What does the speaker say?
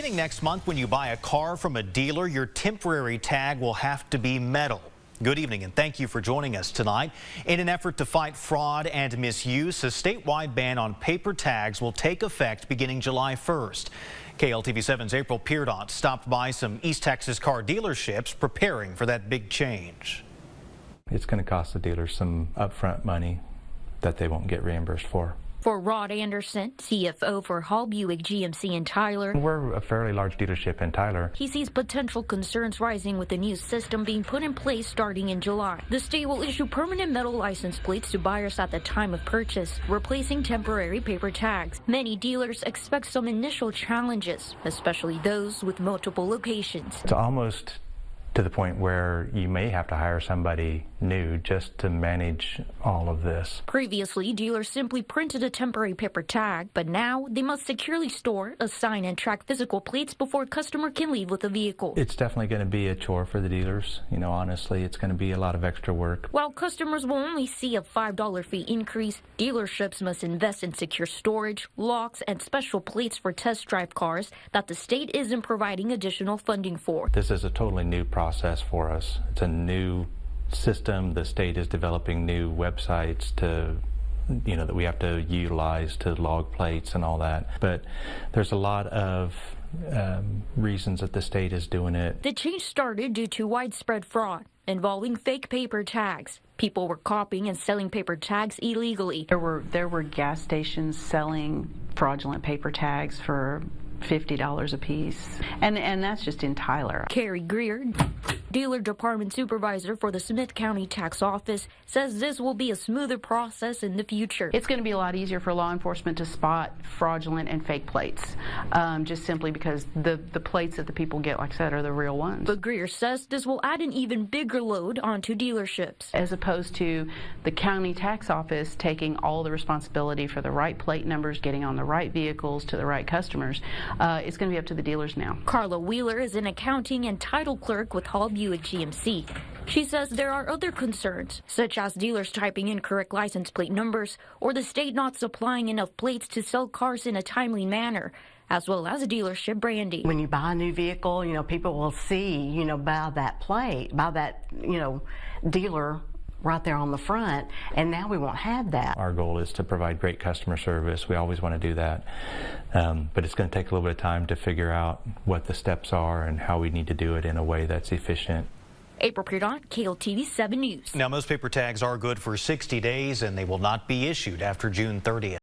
Beginning next month, when you buy a car from a dealer, your temporary tag will have to be metal. Good evening and thank you for joining us tonight. In an effort to fight fraud and misuse, a statewide ban on paper tags will take effect beginning July 1st. KLTV7's April Peardot stopped by some East Texas car dealerships preparing for that big change. It's going to cost the dealers some upfront money that they won't get reimbursed for. For Rod Anderson, CFO for Hall Buick GMC in Tyler, We're a fairly large dealership in Tyler. he sees potential concerns rising with the new system being put in place starting in July. The state will issue permanent metal license plates to buyers at the time of purchase, replacing temporary paper tags. Many dealers expect some initial challenges, especially those with multiple locations. It's almost to the point where you may have to hire somebody new just to manage all of this. Previously, dealers simply printed a temporary paper tag, but now they must securely store, assign, and track physical plates before a customer can leave with a vehicle. It's definitely going to be a chore for the dealers. You know, honestly, it's going to be a lot of extra work. While customers will only see a $5 fee increase, dealerships must invest in secure storage, locks, and special plates for test drive cars that the state isn't providing additional funding for. This is a totally new process for us. It's a new system. The state is developing new websites to, that we have to utilize to log plates and all that. But there's a lot of reasons that the state is doing it. The change started due to widespread fraud involving fake paper tags. People were copying and selling paper tags illegally. There were gas stations selling fraudulent paper tags for $50 a piece, and that's just in Tyler. Carrie Greer, dealer department supervisor for the Smith County Tax Office, says this will be a smoother process in the future. It's going to be a lot easier for law enforcement to spot fraudulent and fake plates, just simply because the plates that the people get, like I said, are the real ones. But Greer says this will add an even bigger load onto dealerships. As opposed to the county tax office taking all the responsibility for the right plate numbers, getting on the right vehicles to the right customers, it's going to be up to the dealers now. Carla Wheeler is an accounting and title clerk with Hall Buick GMC. She says there are other concerns, such as dealers typing incorrect license plate numbers or the state not supplying enough plates to sell cars in a timely manner, as well as dealership branding. When you buy a new vehicle, people will see, by that plate, by that, dealer right there on the front, and now we won't have that. Our goal is to provide great customer service. We always want to do that, but it's going to take a little bit of time to figure out what the steps are and how we need to do it in a way that's efficient. April Peardot, KLTV 7 News. Now, most paper tags are good for 60 days and they will not be issued after June 30th.